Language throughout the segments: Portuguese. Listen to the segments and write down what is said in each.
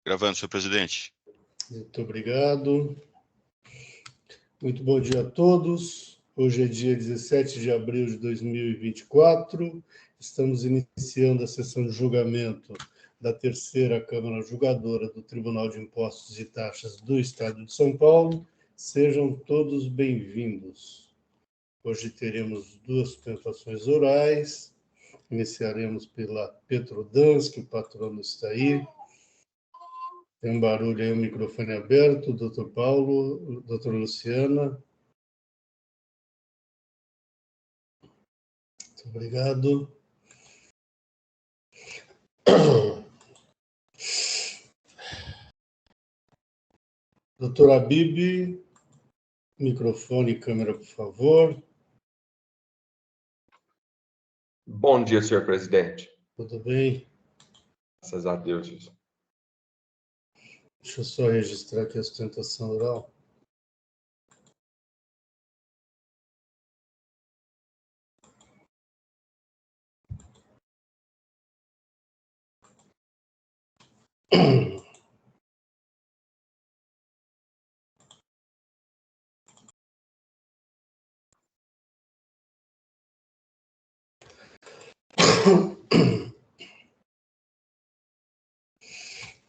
Gravando, senhor presidente. Muito obrigado. Muito bom dia a todos. Hoje é dia 17 de abril de 2024. Estamos iniciando a sessão de julgamento da terceira Câmara Julgadora do Tribunal de Impostos e Taxas do Estado de São Paulo. Sejam todos bem-vindos. Hoje teremos duas sustentações orais. Iniciaremos pela Petrodansk, o patrono está aí. Tem um barulho aí, o microfone aberto, doutor Paulo, doutora Luciana. Muito obrigado. Doutora Bibi, microfone e câmera, por favor. Bom dia, senhor presidente. Tudo bem? Graças a Deus. Deixa eu só registrar aqui a sustentação oral.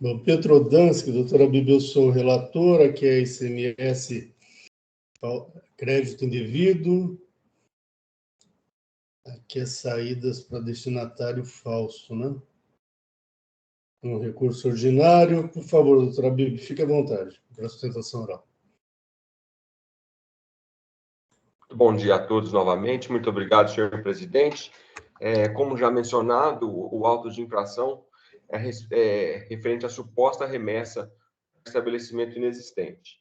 Bom, Petrodansk, doutora Bibi, eu sou relatora, que é ICMS, crédito indevido. Aqui é saídas para destinatário falso, né? Um recurso ordinário. Por favor, doutora Bibi, fique à vontade para a sustentação oral. Bom dia a todos novamente. Muito obrigado, senhor presidente. Como já mencionado, o auto de infração é referente à suposta remessa de estabelecimento inexistente.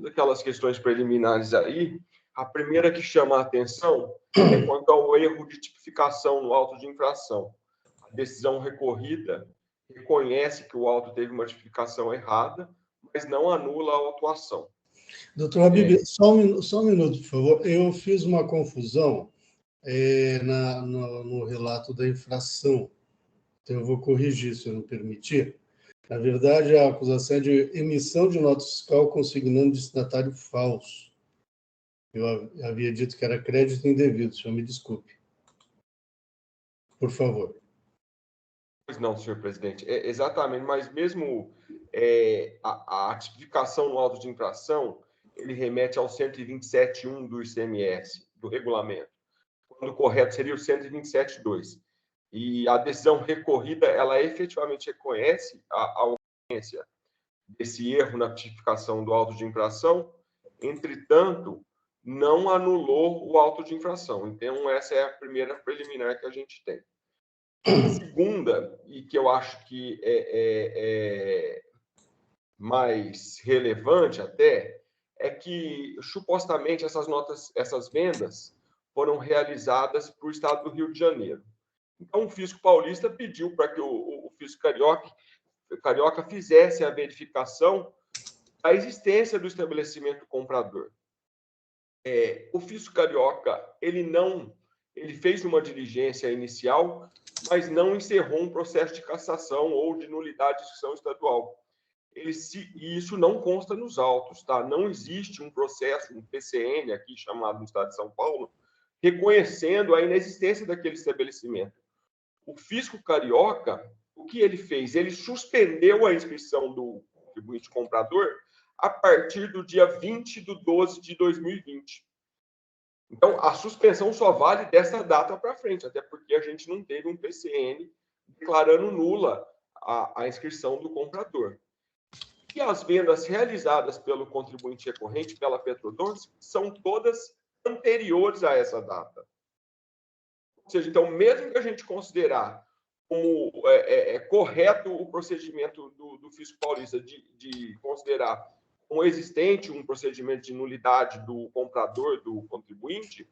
Aquelas questões preliminares aí, a primeira que chama a atenção é quanto ao erro de tipificação no auto de infração. A decisão recorrida reconhece que o auto teve uma tipificação errada, mas não anula a autuação. Doutora Bibi, só um minuto, por favor. Eu fiz uma confusão no relato da infração. Então, eu vou corrigir, se eu não permitir. Na verdade, a acusação é de emissão de nota fiscal consignando destinatário falso. Eu havia dito que era crédito indevido, senhor me desculpe. Por favor. Pois não, senhor presidente. Exatamente, mas mesmo a tipificação no auto de infração, ele remete ao 127.1 do ICMS, do regulamento, quando o correto seria o 127.2. E a decisão recorrida, ela efetivamente reconhece a ocorrência desse erro na tipificação do auto de infração, entretanto, não anulou o auto de infração. Então, essa é a primeira preliminar que a gente tem. A segunda, e que eu acho que é mais relevante até, é que supostamente essas vendas foram realizadas para o estado do Rio de Janeiro. Então, o fisco paulista pediu para que o fisco carioca fizesse a verificação da existência do estabelecimento comprador. O fisco carioca, ele fez uma diligência inicial, mas não encerrou um processo de cassação ou de nulidade de inscrição estadual. E isso não consta nos autos, tá? Não existe um processo, um PCN aqui chamado no Estado de São Paulo, reconhecendo a inexistência daquele estabelecimento. O fisco carioca, o que ele fez? Ele suspendeu a inscrição do contribuinte comprador a partir do dia 20/12/2020. Então, a suspensão só vale dessa data para frente, até porque a gente não teve um PCN declarando nula a inscrição do comprador. E as vendas realizadas pelo contribuinte recorrente, pela Petrodansk, são todas anteriores a essa data. Ou seja, então, mesmo que a gente considerar como correto o procedimento do fisco paulista de considerar como existente um procedimento de nulidade do comprador, do contribuinte,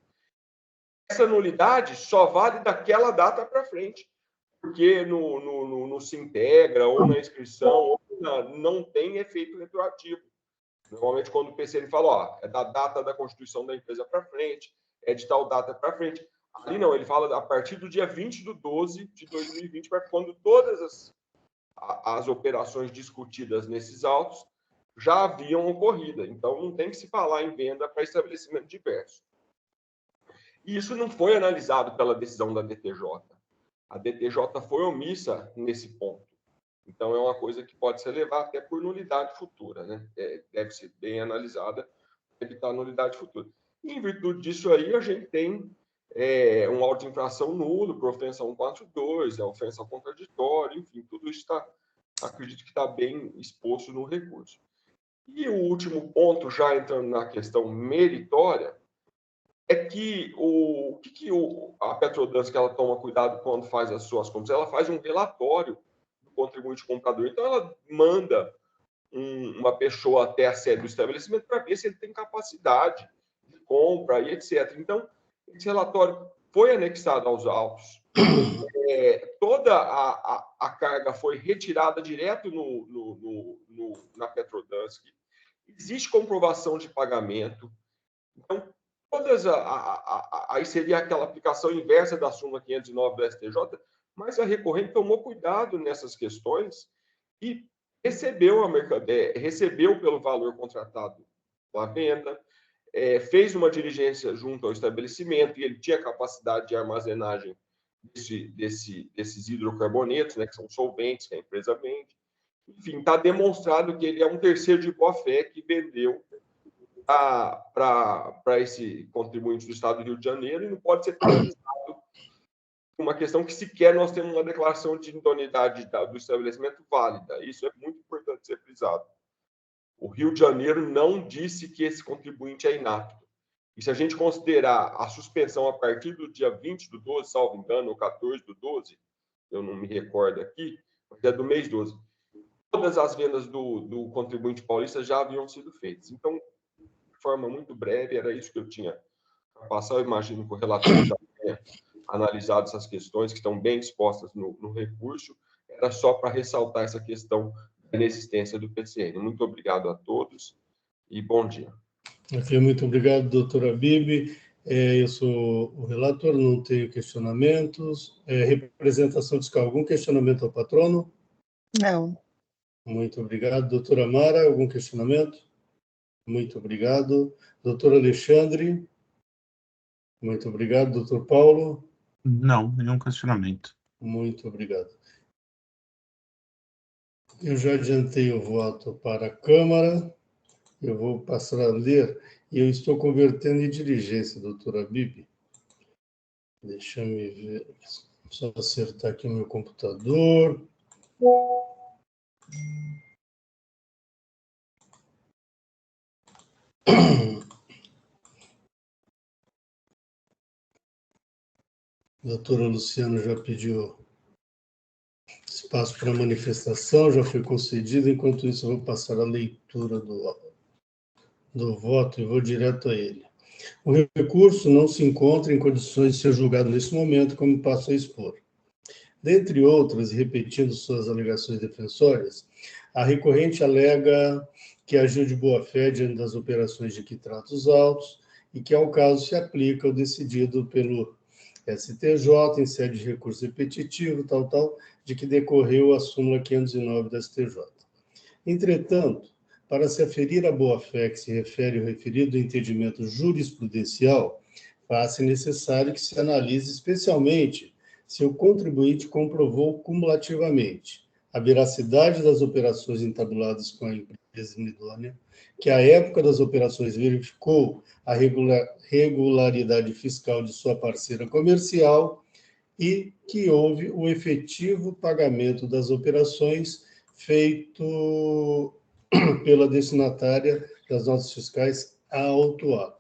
essa nulidade só vale daquela data para frente, porque no Sintegra ou na inscrição não tem efeito retroativo. Normalmente, quando o PCN fala, é da data da constituição da empresa para frente, é de tal data para frente. Ali não, ele fala a partir do dia 20/12/2020, para quando todas as operações discutidas nesses autos já haviam ocorrido. Então, não tem que se falar em venda para estabelecimento diverso. E isso não foi analisado pela decisão da DTJ. A DTJ foi omissa nesse ponto. Então, é uma coisa que pode ser levada até por nulidade futura, né? Deve ser bem analisada para evitar nulidade futura. E, em virtude disso aí, a gente tem um auto de infração nulo por ofensa 142, a ofensa ao contraditório, enfim, tudo isso acredito que está bem exposto no recurso. E o último ponto, já entrando na questão meritória, é que a Petrodans, que ela toma cuidado quando faz as suas compras, ela faz um relatório do contribuinte comprador. Então, ela manda uma pessoa até a sede do estabelecimento para ver se ele tem capacidade de compra e etc. Então, esse relatório foi anexado aos autos. Toda a carga foi retirada direto na Petrodans. Existe comprovação de pagamento. Então, aí seria aquela aplicação inversa da súmula 509 do STJ, mas a recorrente tomou cuidado nessas questões e recebeu a mercadoria, recebeu pelo valor contratado a venda, fez uma diligência junto ao estabelecimento e ele tinha capacidade de armazenagem desses hidrocarbonetos, né, que são solventes que a empresa vende. Enfim, está demonstrado que ele é um terceiro de boa-fé que vendeu para esse contribuinte do Estado do Rio de Janeiro e não pode ser penalizado. Uma questão que sequer nós temos uma declaração de idoneidade do estabelecimento válida. Isso é muito importante ser frisado. O Rio de Janeiro não disse que esse contribuinte é inapto. E se a gente considerar a suspensão a partir do dia 20 do 12, salvo engano, ou 14 do 12, eu não me recordo aqui, mas é do mês 12, todas as vendas do contribuinte paulista já haviam sido feitas. Então, de forma muito breve, era isso que eu tinha para passar. Eu imagino que o relator já tenha analisado essas questões que estão bem expostas no recurso. Era só para ressaltar essa questão da inexistência do PCN. Muito obrigado a todos e bom dia. Ok, muito obrigado, doutora Bibi. Eu sou o relator, não tenho questionamentos. Representação fiscal, algum questionamento ao patrono? Não. Muito obrigado. Doutora Mara, algum questionamento? Muito obrigado. Doutor Alexandre? Muito obrigado. Doutor Paulo? Não, nenhum questionamento. Muito obrigado. Eu já adiantei o voto para a Câmara. Eu vou passar a ler, e eu estou convertendo em diligência, doutora Bibi. Deixa eu ver, só acertar aqui o meu computador. A doutora Luciana já pediu espaço para manifestação, já foi concedido. Enquanto isso, eu vou passar a leitura do voto e vou direto a ele. O recurso não se encontra em condições de ser julgado nesse momento, como passo a expor. Dentre outras, e repetindo suas alegações defensórias, a recorrente alega que agiu de boa-fé diante das operações de que trata os autos e que, ao caso, se aplica o decidido pelo STJ em sede de recurso repetitivo, de que decorreu a súmula 509 da STJ. Entretanto, para se aferir a boa-fé que se refere ao referido entendimento jurisprudencial, faz-se necessário que se analise especialmente se o contribuinte comprovou cumulativamente a veracidade das operações entabuladas com a empresa inidônea, que à época das operações verificou a regularidade fiscal de sua parceira comercial e que houve o efetivo pagamento das operações feito pela destinatária das notas fiscais autuada.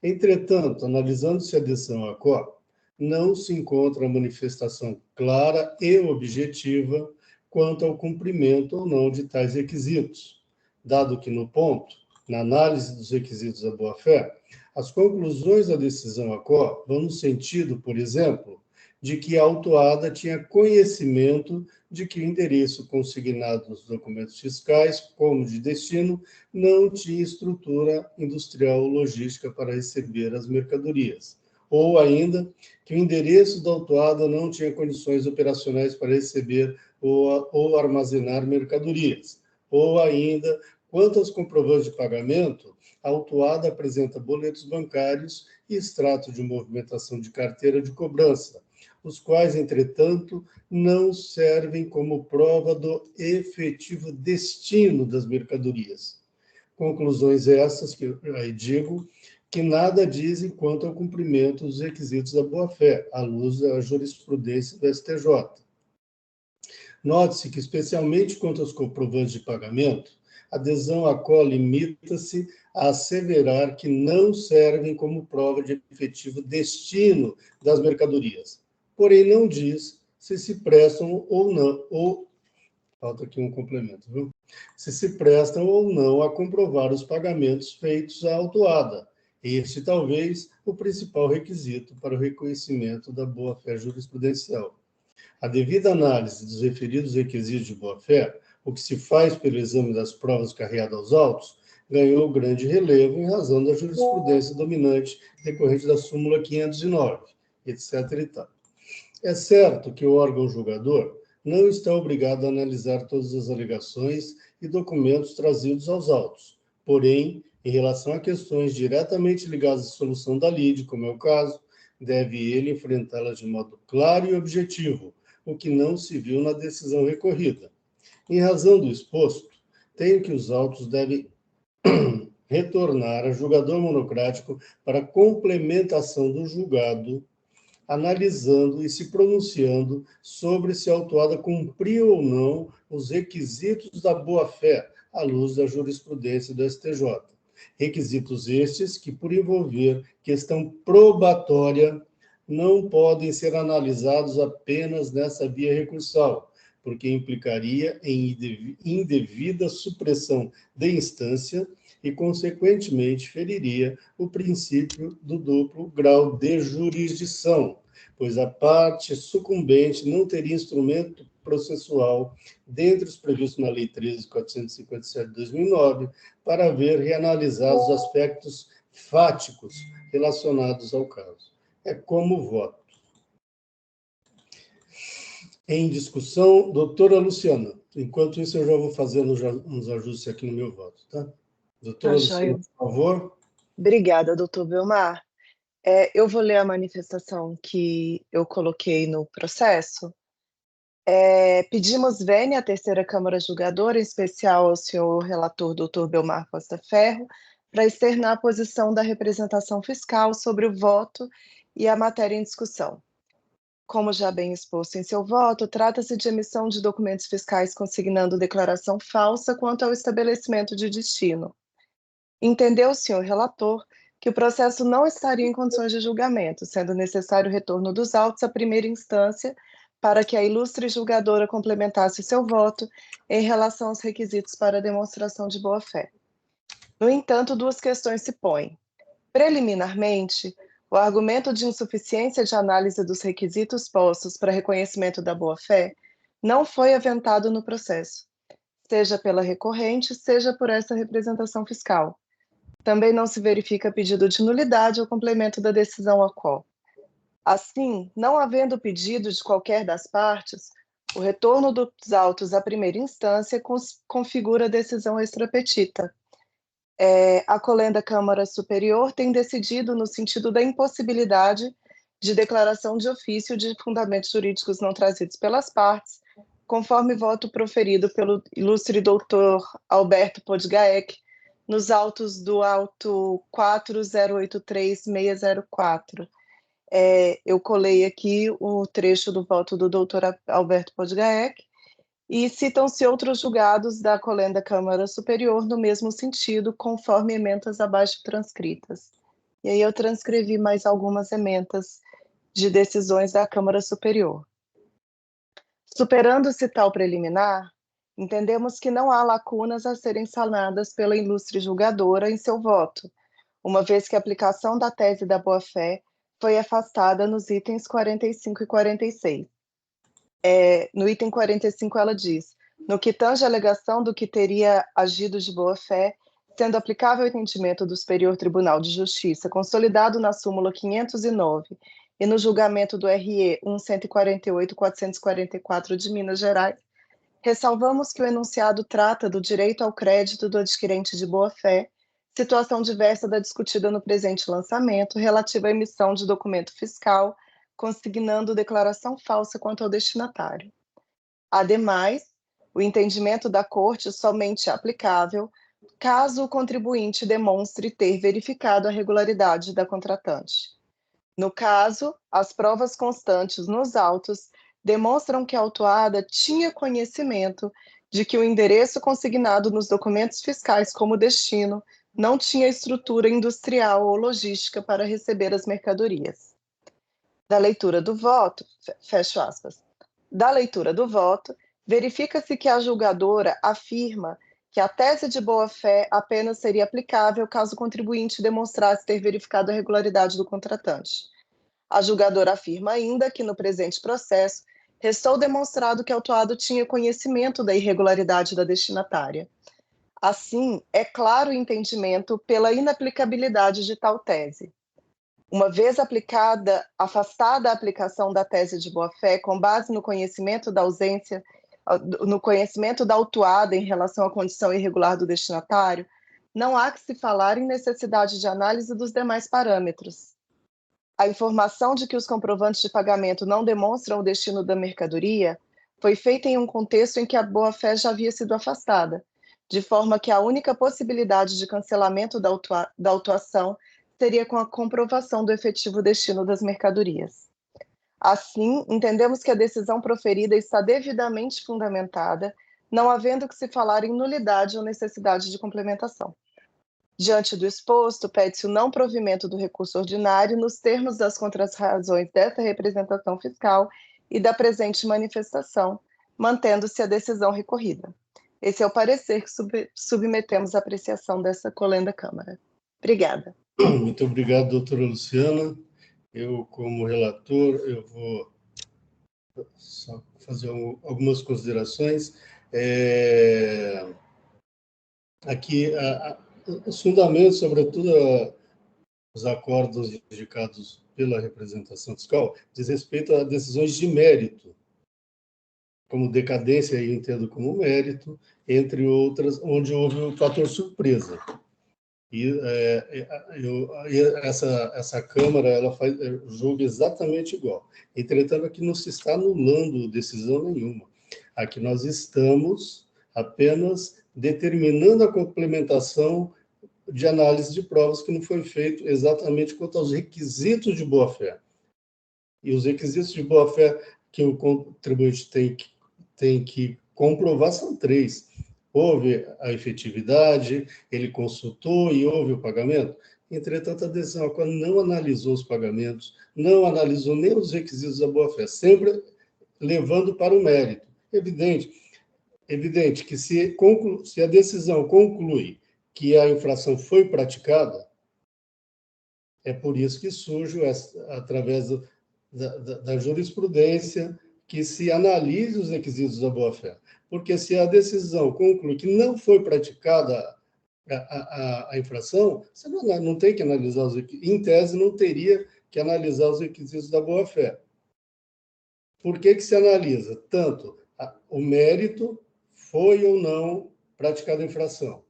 Entretanto, analisando-se a adesão à COP, não se encontra manifestação clara e objetiva quanto ao cumprimento ou não de tais requisitos, dado que, no ponto, na análise dos requisitos da boa-fé, as conclusões da decisão ACO vão no sentido, por exemplo, de que a autuada tinha conhecimento de que o endereço consignado nos documentos fiscais, como de destino, não tinha estrutura industrial ou logística para receber as mercadorias, ou ainda que o endereço da autuada não tinha condições operacionais para receber ou armazenar mercadorias, ou ainda, quanto aos comprovantes de pagamento, a autuada apresenta boletos bancários e extrato de movimentação de carteira de cobrança, os quais, entretanto, não servem como prova do efetivo destino das mercadorias. Conclusões essas que eu aí digo que nada dizem quanto ao cumprimento dos requisitos da boa-fé, à luz da jurisprudência do STJ. Note-se que, especialmente quanto aos comprovantes de pagamento, a adesão à qual limita-se a asseverar que não servem como prova de efetivo destino das mercadorias. Porém, não diz se prestam ou não, falta aqui um complemento, viu? Se prestam ou não a comprovar os pagamentos feitos à autuada. Este, talvez, o principal requisito para o reconhecimento da boa-fé jurisprudencial. A devida análise dos referidos requisitos de boa-fé, o que se faz pelo exame das provas carreadas aos autos, ganhou grande relevo em razão da jurisprudência dominante decorrente da súmula 509, etc. e tal. É certo que o órgão julgador não está obrigado a analisar todas as alegações e documentos trazidos aos autos. Porém, em relação a questões diretamente ligadas à solução da lide, como é o caso, deve ele enfrentá-las de modo claro e objetivo, o que não se viu na decisão recorrida. Em razão do exposto, tenho que os autos devem retornar a julgador monocrático para complementação do julgado, analisando e se pronunciando sobre se a autuada cumpriu ou não os requisitos da boa-fé, à luz da jurisprudência do STJ. Requisitos estes que, por envolver questão probatória, não podem ser analisados apenas nessa via recursal, porque implicaria em indevida supressão de instância e, consequentemente, feriria o princípio do duplo grau de jurisdição, pois a parte sucumbente não teria instrumento processual, dentre os previstos na Lei 13.457 de 2009, para ver reanalisados os aspectos fáticos relacionados ao caso. É como voto. Em discussão, doutora Luciana. Enquanto isso, eu já vou fazendo uns ajustes aqui no meu voto, tá? Doutora Luciana, por favor. Obrigada, doutor Belmar. Eu vou ler a manifestação que eu coloquei no processo. Pedimos vênia à terceira Câmara Julgadora, em especial ao senhor relator doutor Belmar Costa Ferro, para externar a posição da representação fiscal sobre o voto e a matéria em discussão. Como já bem exposto em seu voto, trata-se de emissão de documentos fiscais consignando declaração falsa quanto ao estabelecimento de destino. Entendeu o senhor relator que o processo não estaria em condições de julgamento, sendo necessário o retorno dos autos à primeira instância para que a ilustre julgadora complementasse o seu voto em relação aos requisitos para a demonstração de boa-fé. No entanto, duas questões se põem. Preliminarmente, o argumento de insuficiência de análise dos requisitos postos para reconhecimento da boa-fé não foi aventado no processo, seja pela recorrente, seja por essa representação fiscal. Também não se verifica pedido de nulidade ou complemento da decisão a qual. Assim, não havendo pedido de qualquer das partes, o retorno dos autos à primeira instância configura a decisão extrapetita. A colenda Câmara Superior tem decidido no sentido da impossibilidade de declaração de ofício de fundamentos jurídicos não trazidos pelas partes, conforme voto proferido pelo ilustre doutor Alberto Podgaek, nos autos do auto 4083604. Eu colei aqui o trecho do voto do doutor Alberto Podgaek, e citam-se outros julgados da colenda Câmara Superior no mesmo sentido, conforme ementas abaixo transcritas. E aí eu transcrevi mais algumas ementas de decisões da Câmara Superior. Superando-se tal preliminar, entendemos que não há lacunas a serem sanadas pela ilustre julgadora em seu voto, uma vez que a aplicação da tese da boa-fé foi afastada nos itens 45 e 46. No item 45 ela diz: no que tange a alegação do que teria agido de boa-fé, sendo aplicável o entendimento do Superior Tribunal de Justiça, consolidado na súmula 509 e no julgamento do RE 148.444 de Minas Gerais, ressalvamos que o enunciado trata do direito ao crédito do adquirente de boa-fé, situação diversa da discutida no presente lançamento, relativa à emissão de documento fiscal, consignando declaração falsa quanto ao destinatário. Ademais, o entendimento da Corte somente é aplicável caso o contribuinte demonstre ter verificado a regularidade da contratante. No caso, as provas constantes nos autos demonstram que a autuada tinha conhecimento de que o endereço consignado nos documentos fiscais como destino não tinha estrutura industrial ou logística para receber as mercadorias. Da leitura do voto, fecho aspas. Da leitura do voto, verifica-se que a julgadora afirma que a tese de boa-fé apenas seria aplicável caso o contribuinte demonstrasse ter verificado a regularidade do contratante. A julgadora afirma ainda que, no presente processo, restou demonstrado que o autuado tinha conhecimento da irregularidade da destinatária. Assim, é claro o entendimento pela inaplicabilidade de tal tese. Uma vez afastada a aplicação da tese de boa-fé com base no conhecimento da ausência, no conhecimento da autuada em relação à condição irregular do destinatário, não há que se falar em necessidade de análise dos demais parâmetros. A informação de que os comprovantes de pagamento não demonstram o destino da mercadoria foi feita em um contexto em que a boa-fé já havia sido afastada, de forma que a única possibilidade de cancelamento da autuação seria com a comprovação do efetivo destino das mercadorias. Assim, entendemos que a decisão proferida está devidamente fundamentada, não havendo que se falar em nulidade ou necessidade de complementação. Diante do exposto, pede-se o não provimento do recurso ordinário nos termos das contrarrazões desta representação fiscal e da presente manifestação, mantendo-se a decisão recorrida. Esse é o parecer que submetemos à apreciação dessa colenda Câmara. Obrigada. Muito obrigado, doutora Luciana. Eu, como relator, eu vou só fazer algumas considerações. Aqui, os fundamentos, sobretudo os acordos indicados pela representação fiscal, diz respeito a decisões de mérito, como decadência, eu entendo como mérito, entre outras, onde houve o fator surpresa. E essa Câmara ela julga exatamente igual. Entretanto, aqui não se está anulando decisão nenhuma. Aqui nós estamos apenas determinando a complementação de análise de provas que não foi feito exatamente quanto aos requisitos de boa-fé. E os requisitos de boa-fé que o contribuinte tem que comprovar são 3. Houve a efetividade, ele consultou e houve o pagamento. Entretanto, a decisão não analisou os pagamentos, não analisou nem os requisitos da boa-fé, sempre levando para o mérito. Evidente que se a decisão conclui que a infração foi praticada, é por isso que surge, através da jurisprudência, que se analise os requisitos da boa-fé. Porque se a decisão conclui que não foi praticada a infração, você não tem que analisar os requisitos. Em tese, não teria que analisar os requisitos da boa-fé. Por que se analisa? Tanto o mérito, foi ou não praticada a infração.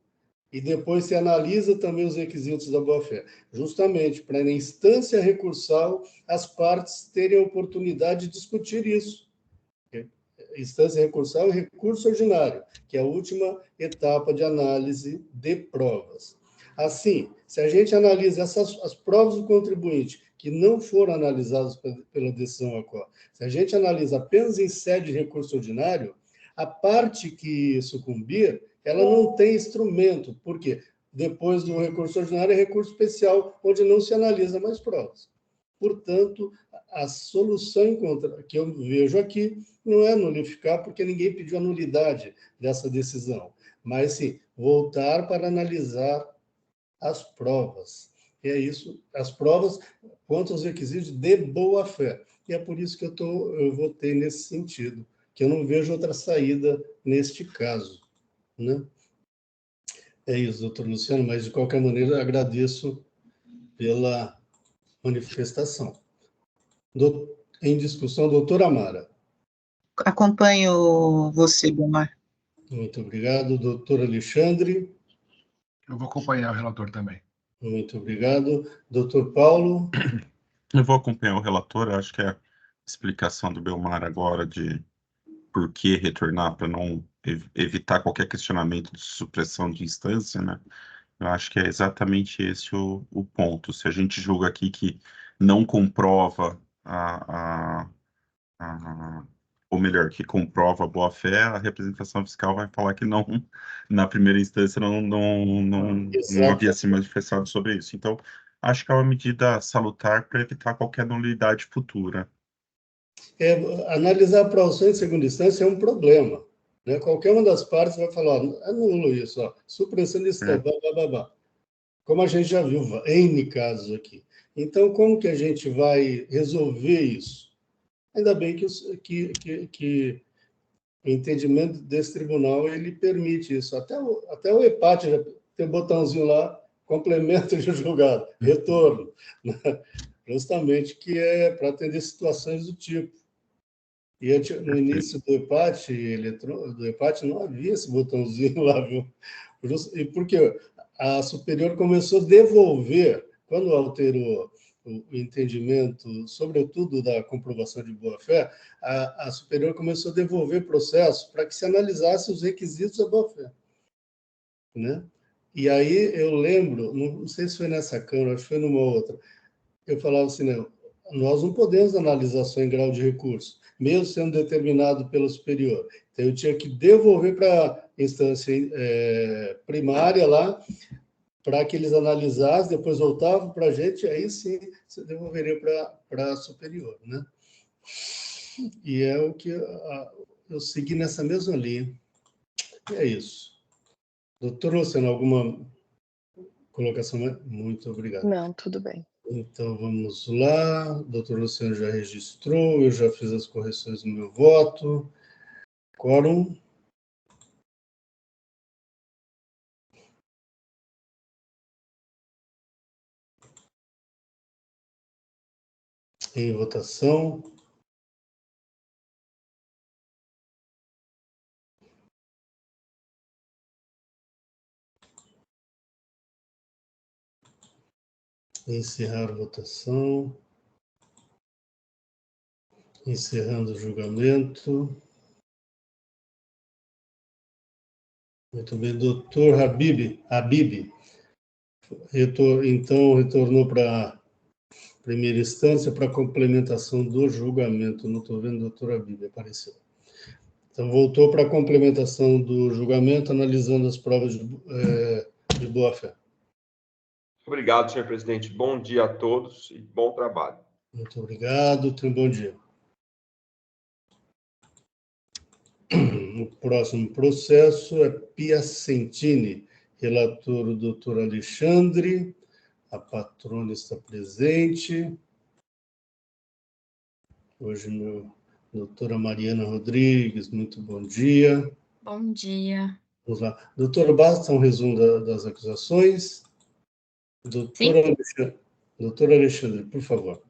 E depois se analisa também os requisitos da boa-fé, justamente para, na instância recursal, as partes terem a oportunidade de discutir isso. Instância recursal e recurso ordinário, que é a última etapa de análise de provas. Assim, se a gente analisa as provas do contribuinte que não foram analisadas pela decisão ACO, se a gente analisa apenas em sede de recurso ordinário, a parte que sucumbir, ela não tem instrumento, porque depois do recurso ordinário é recurso especial, onde não se analisa mais provas. Portanto, a solução que eu vejo aqui não é nulificar, porque ninguém pediu a nulidade dessa decisão, mas sim voltar para analisar as provas. E é isso, as provas quanto aos requisitos de boa-fé. E é por isso que eu votei nesse sentido, que eu não vejo outra saída neste caso, né? É isso, doutor Luciano, mas de qualquer maneira agradeço pela manifestação. Em discussão, doutora Amara. Acompanho você, Belmar. Muito obrigado. Doutor Alexandre. Eu vou acompanhar o relator também. Muito obrigado. Doutor Paulo. Eu vou acompanhar o relator, eu acho que a explicação do Belmar agora de por que retornar para não evitar qualquer questionamento de supressão de instância, né? Eu acho que é exatamente esse o ponto. Se a gente julga aqui que não comprova ou melhor, que comprova a boa-fé, a representação fiscal vai falar que não, na primeira instância não havia se manifestado sobre isso. Então, acho que é uma medida salutar para evitar qualquer nulidade futura. Analisar a aprovação em segunda instância é um problema. Né? Qualquer uma das partes vai falar, anulo isso, supressão de instância, blá. Como a gente já viu, N casos aqui. Então, como que a gente vai resolver isso? Ainda bem que o entendimento desse tribunal ele permite isso. Até o EPAT já tem um botãozinho lá, complemento de julgado, retorno, né? Justamente que é para atender situações do tipo. E no início do EPAT não havia esse botãozinho lá, viu? E porque a superior começou a devolver, quando alterou o entendimento, sobretudo da comprovação de boa-fé, a superior começou a devolver processo para que se analisasse os requisitos da boa-fé, né? E aí eu lembro, não sei se foi nessa Câmara, acho que foi numa outra, eu falava assim, nós não podemos analisar só em grau de recurso, mesmo sendo determinado pelo superior. Então, eu tinha que devolver para a instância primária lá, para que eles analisassem, depois voltavam para a gente, aí sim você devolveria para a superior, né? E é o que eu segui nessa mesma linha. E é isso. Doutor Luciano, alguma colocação? Muito obrigado. Não, tudo bem. Então, vamos lá. O doutor Luciano já registrou, eu já fiz as correções no meu voto. Quórum. Em votação. Encerrar a votação. Encerrando o julgamento. Muito bem, doutor Habib, então retornou para a primeira instância para complementação do julgamento. Não estou vendo o doutor Habib, apareceu. Então, voltou para a complementação do julgamento, analisando as provas de boa-fé. Obrigado, senhor presidente. Bom dia a todos e bom trabalho. Muito obrigado, tenha um bom dia. O próximo processo é Piacentini, relator o doutor Alexandre, a patrona está presente. Hoje, doutora Mariana Rodrigues, muito bom dia. Bom dia. Vamos lá. Doutora, basta um resumo das acusações. Doutor Alexandre, por favor.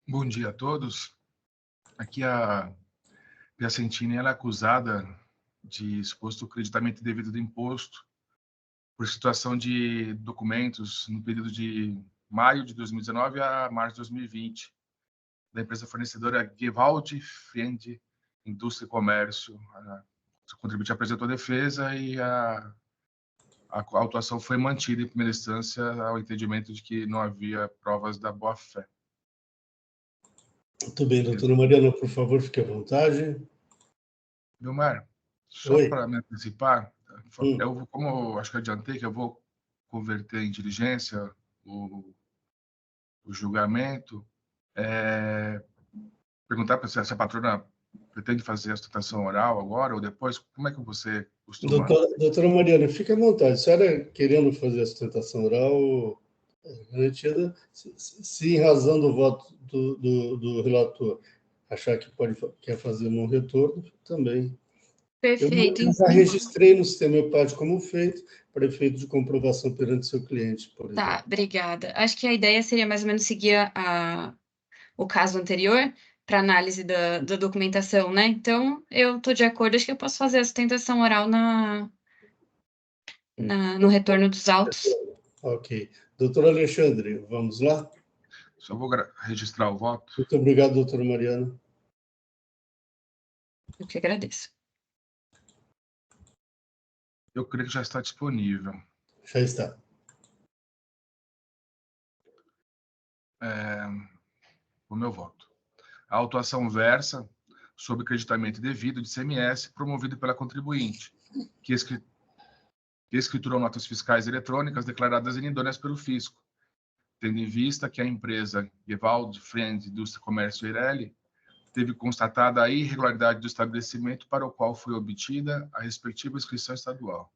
Bom dia a todos. Aqui a Piacentini ela é acusada de suposto creditamento indevido do imposto por situação de documentos no período de maio de 2019 a março de 2020 da empresa fornecedora Gewalt Friend Indústria e Comércio. O contribuinte apresentou defesa e a autuação foi mantida em primeira instância ao entendimento de que não havia provas da boa-fé. Muito bem, doutora Mariana, por favor, fique à vontade. Belmar, só para me antecipar, como eu acho que eu adiantei que eu vou converter em diligência o julgamento, perguntar para se a patrona pretende fazer a sustentação oral agora ou depois, como é que você costuma... Doutora Mariana, fique à vontade. A senhora querendo fazer a sustentação oral, garantida, se em razão do voto do relator achar que quer fazer um retorno, também. Perfeito. Eu já registrei no sistema EUPAD como feito, para efeito de comprovação perante seu cliente, por exemplo. Tá, obrigada. Acho que a ideia seria mais ou menos seguir o caso anterior para análise da documentação, né? Então, eu estou de acordo, acho que eu posso fazer a sustentação oral no retorno dos autos. Ok. Doutor Alexandre, vamos lá? Só vou registrar o voto. Muito obrigado, doutora Mariana. Eu que agradeço. Eu creio que já está disponível. Já está. O meu voto. A autuação versa sobre creditamento devido de ICMS promovido pela contribuinte, que escriturou notas fiscais eletrônicas declaradas inidôneas pelo fisco, tendo em vista que a empresa Gewald Friend Indústria Comércio Eireli teve constatada a irregularidade do estabelecimento para o qual foi obtida a respectiva inscrição estadual.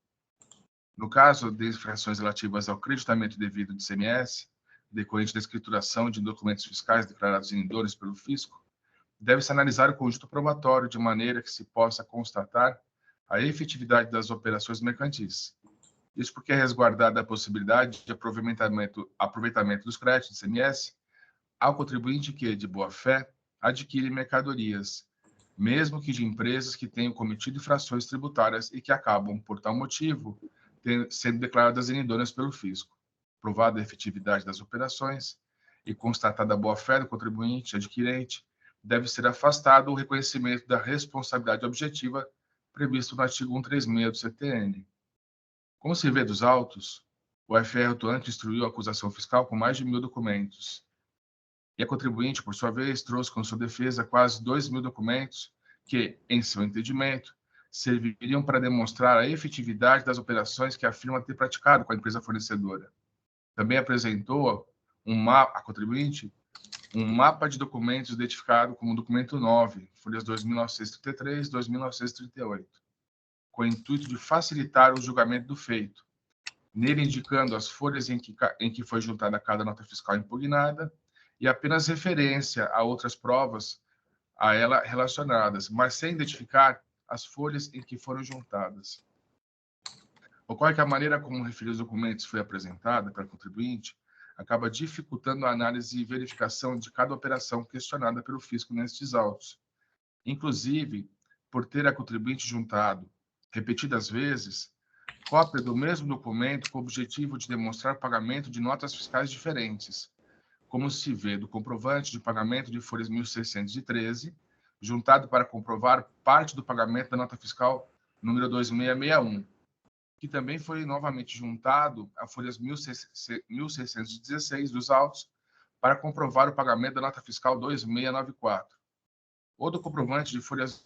No caso de infrações relativas ao creditamento devido de ICMS, decorrente da escrituração de documentos fiscais declarados inidôneos pelo fisco, deve-se analisar o conjunto probatório de maneira que se possa constatar a efetividade das operações mercantis. Isso porque é resguardada a possibilidade de aproveitamento dos créditos de ICMS ao contribuinte que, de boa-fé, adquire mercadorias, mesmo que de empresas que tenham cometido infrações tributárias e que acabam, por tal motivo, sendo declaradas inidôneas pelo fisco. Provada a efetividade das operações e constatada a boa-fé do contribuinte adquirente, deve ser afastado o reconhecimento da responsabilidade objetiva previsto no artigo 136 do CTN. Como se vê dos autos, o FR atuante instruiu a acusação fiscal com mais de 1.000 documentos. E a contribuinte, por sua vez, trouxe com sua defesa quase 2.000 documentos que, em seu entendimento, serviriam para demonstrar a efetividade das operações que afirma ter praticado com a empresa fornecedora. Também apresentou a contribuinte um mapa de documentos identificado como documento 9, folhas 2.933 e 2.938, com o intuito de facilitar o julgamento do feito, nele indicando as folhas em que foi juntada cada nota fiscal impugnada e apenas referência a outras provas a ela relacionadas, mas sem identificar as folhas em que foram juntadas. Ocorre que a maneira como referidos documentos foi apresentada para a contribuinte acaba dificultando a análise e verificação de cada operação questionada pelo fisco nestes autos. Inclusive, por ter a contribuinte juntado, repetidas vezes, cópia do mesmo documento com o objetivo de demonstrar pagamento de notas fiscais diferentes, como se vê do comprovante de pagamento de folhas 1.613, juntado para comprovar parte do pagamento da nota fiscal número 2661, que também foi novamente juntado a folhas 1.616 dos autos para comprovar o pagamento da nota fiscal 2694. Ou do comprovante de folhas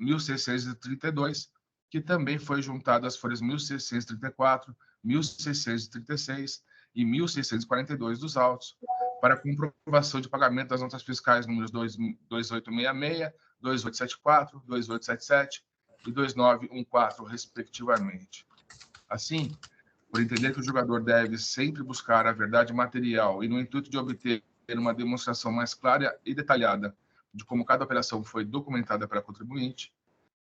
1.632, que também foi juntado às folhas 1.634, 1.636 e 1.642 dos autos, para comprovação de pagamento das notas fiscais números 2866, 2874, 2877 e 2914, respectivamente. Assim, por entender que o julgador deve sempre buscar a verdade material e no intuito de obter uma demonstração mais clara e detalhada de como cada operação foi documentada pela contribuinte,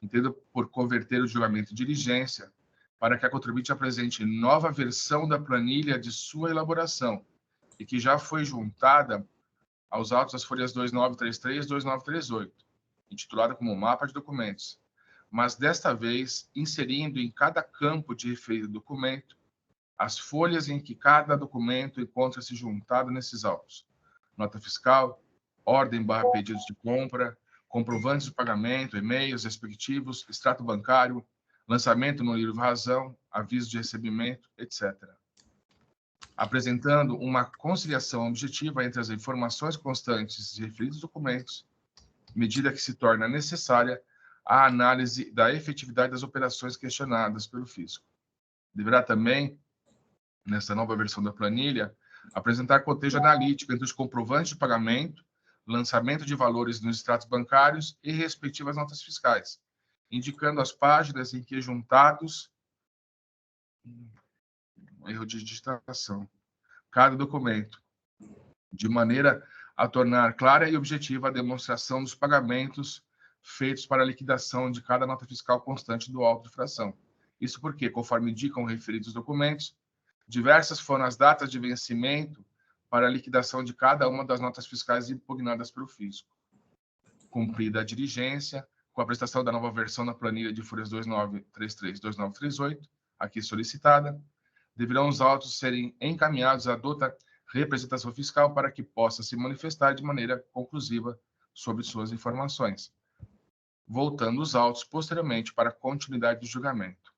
entendo por converter o julgamento em diligência para que a contribuinte apresente nova versão da planilha de sua elaboração e que já foi juntada aos autos das folhas 2933 e 2938, intitulada como Mapa de Documentos, mas desta vez inserindo em cada campo de referido documento as folhas em que cada documento encontra-se juntado nesses autos: nota fiscal, ordem/pedidos de compra, comprovantes de pagamento, e-mails respectivos, extrato bancário, lançamento no livro razão, aviso de recebimento, etc. Apresentando uma conciliação objetiva entre as informações constantes de referidos documentos, medida que se torna necessária a análise da efetividade das operações questionadas pelo fisco. Deverá também, nessa nova versão da planilha, apresentar cotejo analítico entre os comprovantes de pagamento, lançamento de valores nos extratos bancários e respectivas notas fiscais, indicando as páginas em que juntados, erro de digitação, cada documento, de maneira a tornar clara e objetiva a demonstração dos pagamentos feitos para a liquidação de cada nota fiscal constante do auto de infração. Isso porque, conforme indicam referidos documentos, diversas foram as datas de vencimento para a liquidação de cada uma das notas fiscais impugnadas pelo fisco. Cumprida a diligência, com a apresentação da nova versão da planilha de folhas 2933 e 2938, aqui solicitada, deverão os autos serem encaminhados à dota representação fiscal para que possa se manifestar de maneira conclusiva sobre suas informações, voltando os autos posteriormente para a continuidade do julgamento.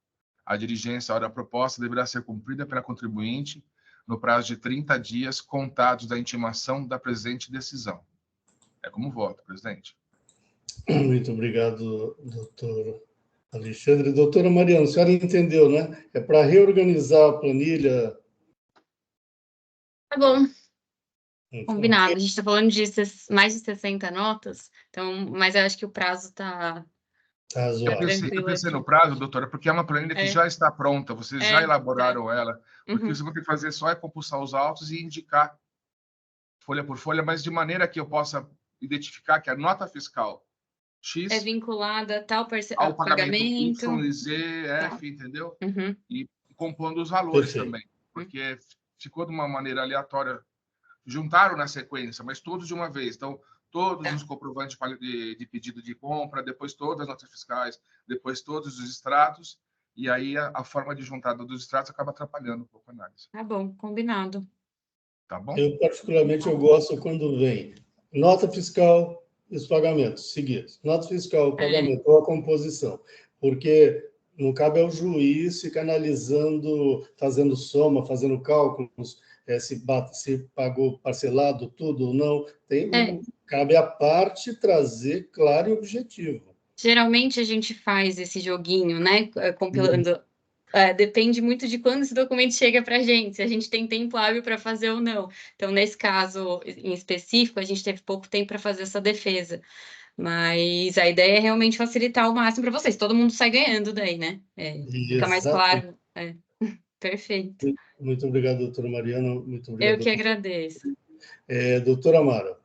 A diligência à hora proposta deverá ser cumprida pela contribuinte no prazo de 30 dias contados da intimação da presente decisão. É como voto, presidente. Muito obrigado, doutor Alexandre. Doutora Mariana, a senhora entendeu, né? É para reorganizar a planilha. Tá bom. Então, Combinado. A gente está falando de mais de 60 notas, então, mas eu acho que o prazo está tá Eu razoável. tranquilo pensei aqui. no prazo, doutora, porque é uma planilha que já está pronta, vocês já elaboraram ela. O que vocês vão ter que fazer só é compulsar os autos e indicar folha por folha, mas de maneira que eu possa identificar que a nota fiscal X É vinculada a tal ao pagamento pagamento. Y, Z, F, entendeu? Uhum. E compondo os valores Perfeito. também, porque ficou de uma maneira aleatória. Juntaram na sequência, mas todos de uma vez. Então, todos os comprovantes de pedido de compra, depois todas as notas fiscais, depois todos os extratos, e aí a forma de juntada dos extratos acaba atrapalhando um pouco a análise. Tá bom, combinado. Tá bom? Eu, particularmente, eu gosto quando vem nota fiscal e os pagamentos seguidos. Nota fiscal, pagamento ou a composição. Porque não cabe ao juiz ficar analisando, fazendo soma, fazendo cálculos, se pagou parcelado tudo ou não. Cabe à parte trazer claro e objetivo. Geralmente a gente faz esse joguinho, né? Compilando. Depende muito de quando esse documento chega para a gente, se a gente tem tempo hábil para fazer ou não. Então, nesse caso em específico, a gente teve pouco tempo para fazer essa defesa. Mas a ideia é realmente facilitar ao máximo para vocês. Todo mundo sai ganhando daí, né? Fica mais claro. Perfeito. Muito obrigado, doutora Mariana. Muito obrigado. Eu que agradeço. Doutora Amara,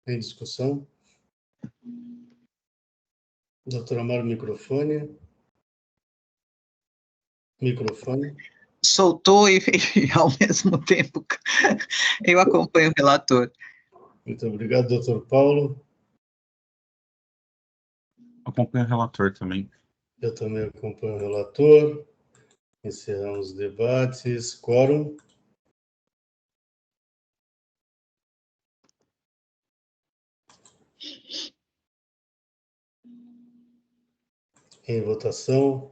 tem discussão? Doutora Amara, microfone. Soltou e ao mesmo tempo eu acompanho o relator. Muito obrigado, doutor Paulo. Acompanho o relator também. Eu também acompanho o relator. Encerramos os debates. Quórum. Em votação.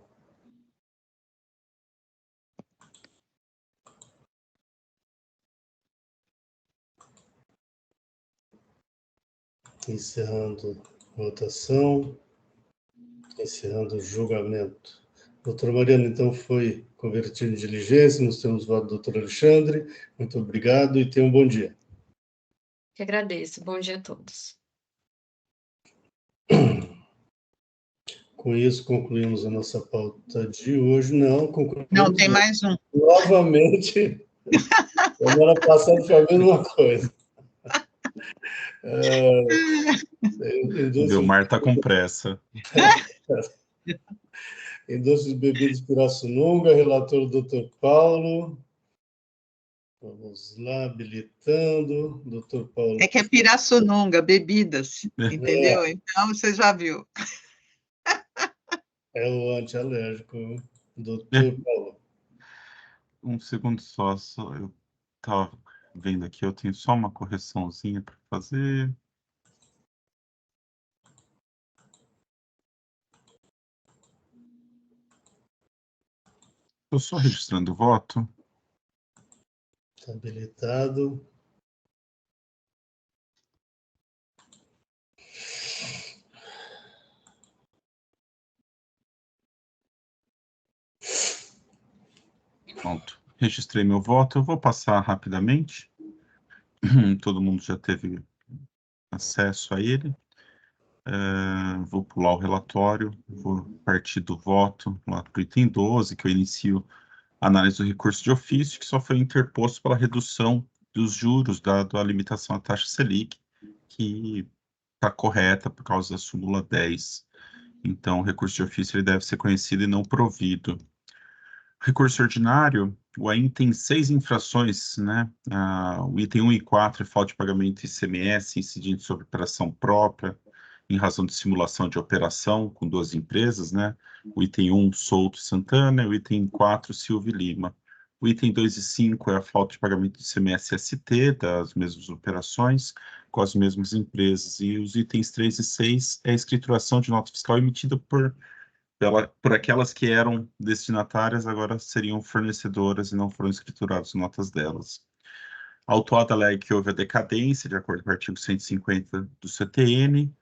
Encerrando a votação. Encerrando o julgamento. Doutora Mariana, então, foi convertido em diligência. Nós temos o voto do doutor Alexandre. Muito obrigado e tenha um bom dia. Que agradeço. Bom dia a todos. Com isso, concluímos a nossa pauta de hoje. Não, concluímos. Não, tem mais um. Novamente, semana passada foi a mesma coisa. O Belmar está com pressa. Indústria de bebidas Pirassununga, relator doutor Paulo. Vamos lá, habilitando. Doutor Paulo. É que é Pirassununga, bebidas, entendeu? Então, você já viu. É o antialérgico, doutor Paulo. Um segundo só, eu estava vendo aqui, eu tenho só uma correçãozinha para fazer. Estou só registrando o voto. Está habilitado. Pronto, registrei meu voto. Eu vou passar rapidamente. Todo mundo já teve acesso a ele. Vou pular o relatório, vou partir do voto lá para o item 12, que eu inicio a análise do recurso de ofício, que só foi interposto pela redução dos juros, dado a limitação à taxa Selic, que está correta por causa da súmula 10. Então, o recurso de ofício ele deve ser conhecido e não provido. Recurso ordinário, o AIN tem 6 infrações, né? O item 1 e 4 é falta de pagamento de ICMS incidente sobre operação própria, em razão de simulação de operação com 2 empresas, né? O item 1, Souto e Santana, e o item 4, Silva e Lima. O item 2 e 5 é a falta de pagamento de ICMS ST, das mesmas operações, com as mesmas empresas. E os itens 3 e 6 é a escrituração de nota fiscal emitida por aquelas que eram destinatárias, agora seriam fornecedoras e não foram escrituradas notas delas. A autuada alega que houve a decadência, de acordo com o artigo 150 do CTN,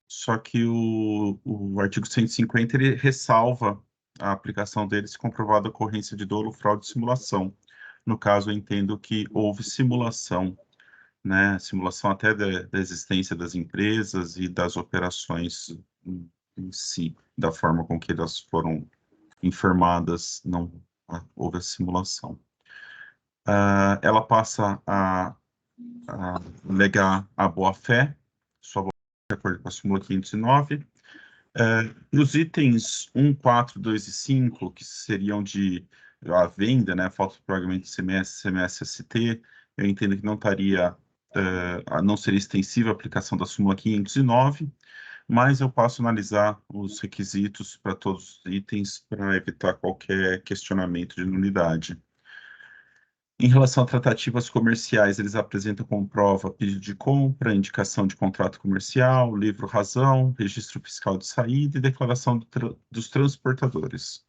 só que o artigo 150 ele ressalva a aplicação dele se comprovada a ocorrência de dolo, fraude e simulação. No caso, eu entendo que houve simulação, né? Simulação até da existência das empresas e das operações em si, da forma com que elas foram informadas, não houve a simulação. Ela passa a alegar a boa-fé, sua boa-fé de acordo com a súmula 509. Nos itens 1, 4, 2 e 5, que seriam de a venda, né, falta de pagamento de ICMS, ICMS ST, eu entendo que não estaria, não seria extensiva a aplicação da súmula 509, mas eu passo a analisar os requisitos para todos os itens para evitar qualquer questionamento de nulidade. Em relação a tratativas comerciais, eles apresentam como prova pedido de compra, indicação de contrato comercial, livro-razão, registro fiscal de saída e declaração dos transportadores.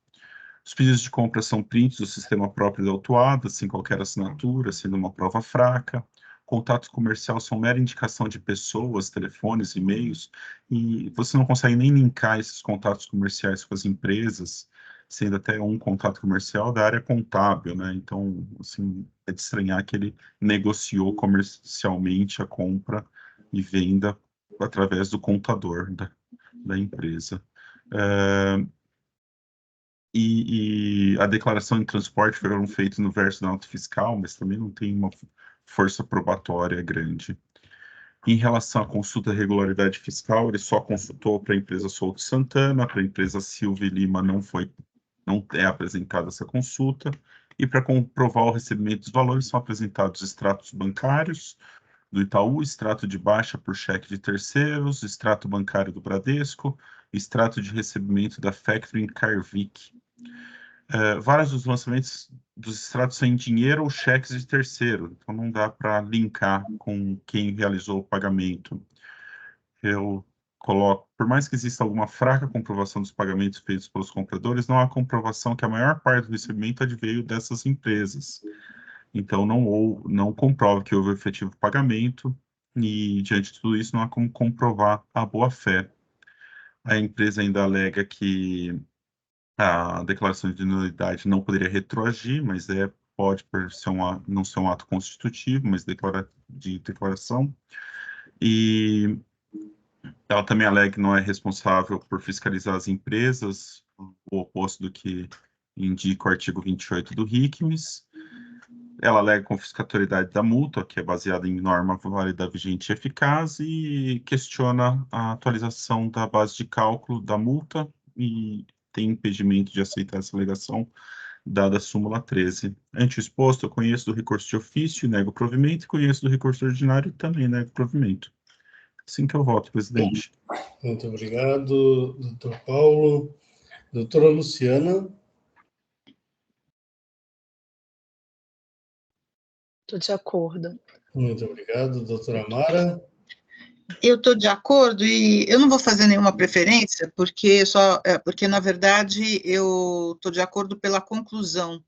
Os pedidos de compra são prints do sistema próprio da autuada, sem qualquer assinatura, sendo uma prova fraca. Contato comercial são mera indicação de pessoas, telefones, e-mails, e você não consegue nem linkar esses contatos comerciais com as empresas, sendo até um contato comercial da área contábil, né? Então, assim, é de estranhar que ele negociou comercialmente a compra e venda através do contador da empresa. E a declaração de transporte foram feitas no verso da nota fiscal, mas também não tem uma força probatória grande. Em relação à consulta de regularidade fiscal, ele só consultou para a empresa Souto Santana, para a empresa Silva e Lima não é apresentada essa consulta, e para comprovar o recebimento dos valores são apresentados extratos bancários do Itaú, extrato de baixa por cheque de terceiros, extrato bancário do Bradesco, extrato de recebimento da Factoring Carvic. Vários dos lançamentos dos extratos são em dinheiro ou cheques de terceiro, então não dá para linkar com quem realizou o pagamento. Eu coloco, por mais que exista alguma fraca comprovação dos pagamentos feitos pelos compradores, não há comprovação que a maior parte do recebimento adveio dessas empresas. Então, não comprova que houve efetivo pagamento e, diante de tudo isso, não há como comprovar a boa-fé. A empresa ainda alega que a declaração de nulidade não poderia retroagir, mas pode não ser um ato constitutivo, mas de declaração. E ela também alega que não é responsável por fiscalizar as empresas, o oposto do que indica o artigo 28 do RICMES. Ela alega confiscatoriedade da multa, que é baseada em norma válida, vigente e eficaz, e questiona a atualização da base de cálculo da multa e tem impedimento de aceitar essa alegação, dada a súmula 13. Ante o exposto, eu conheço do recurso de ofício e nego provimento, e conheço do recurso ordinário e também nego provimento. Assim que eu voto, presidente. Muito obrigado, doutor Paulo. Doutora Luciana. Estou de acordo. Muito obrigado, doutora Mara. Eu estou de acordo e eu não vou fazer nenhuma preferência, porque na verdade eu estou de acordo pela conclusão,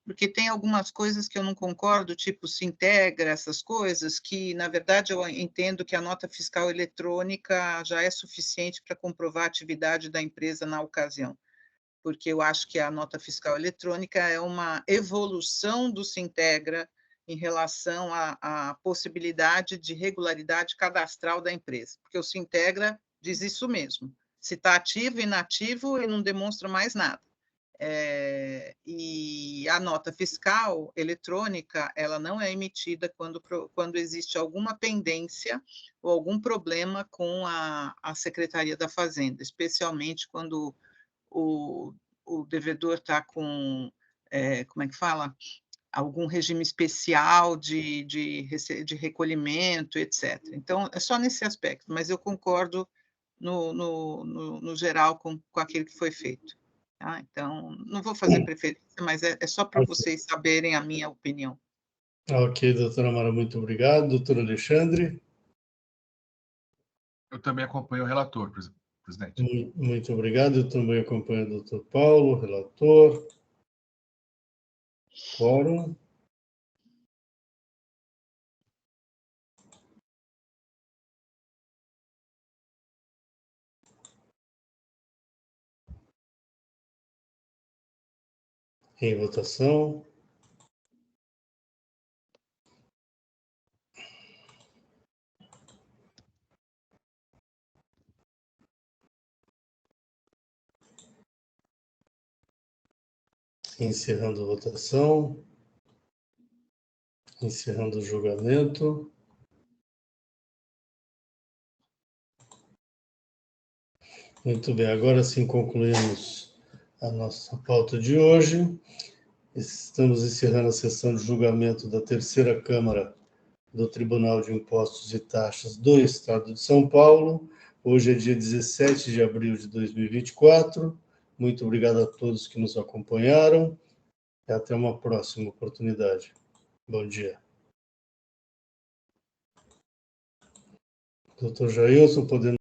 porque tem algumas coisas que eu não concordo, tipo se integra, essas coisas, que na verdade eu entendo que a nota fiscal eletrônica já é suficiente para comprovar a atividade da empresa na ocasião, porque eu acho que a nota fiscal eletrônica é uma evolução do se integra em relação à possibilidade de regularidade cadastral da empresa, porque o se integra diz isso mesmo, se está ativo, inativo e não demonstra mais nada. E a nota fiscal eletrônica, ela não é emitida quando existe alguma pendência ou algum problema com a Secretaria da Fazenda, especialmente quando o devedor está com, como é que fala? Algum regime especial de recolhimento, etc. Então, é só nesse aspecto, mas eu concordo no geral com aquilo que foi feito. Tá? Então, não vou fazer preferência, mas é só para vocês saberem a minha opinião. Ok, doutora Mara, muito obrigado. Doutor Alexandre? Eu também acompanho o relator, presidente. Muito obrigado. Eu também acompanho o doutor Paulo, relator. Quórum. Em votação. Encerrando a votação. Encerrando o julgamento. Muito bem, agora sim concluímos a nossa pauta de hoje. Estamos encerrando a sessão de julgamento da terceira Câmara do Tribunal de Impostos e Taxas do Estado de São Paulo. Hoje é dia 17 de abril de 2024. Muito obrigado a todos que nos acompanharam e até uma próxima oportunidade. Bom dia. Doutor Jailson, podendo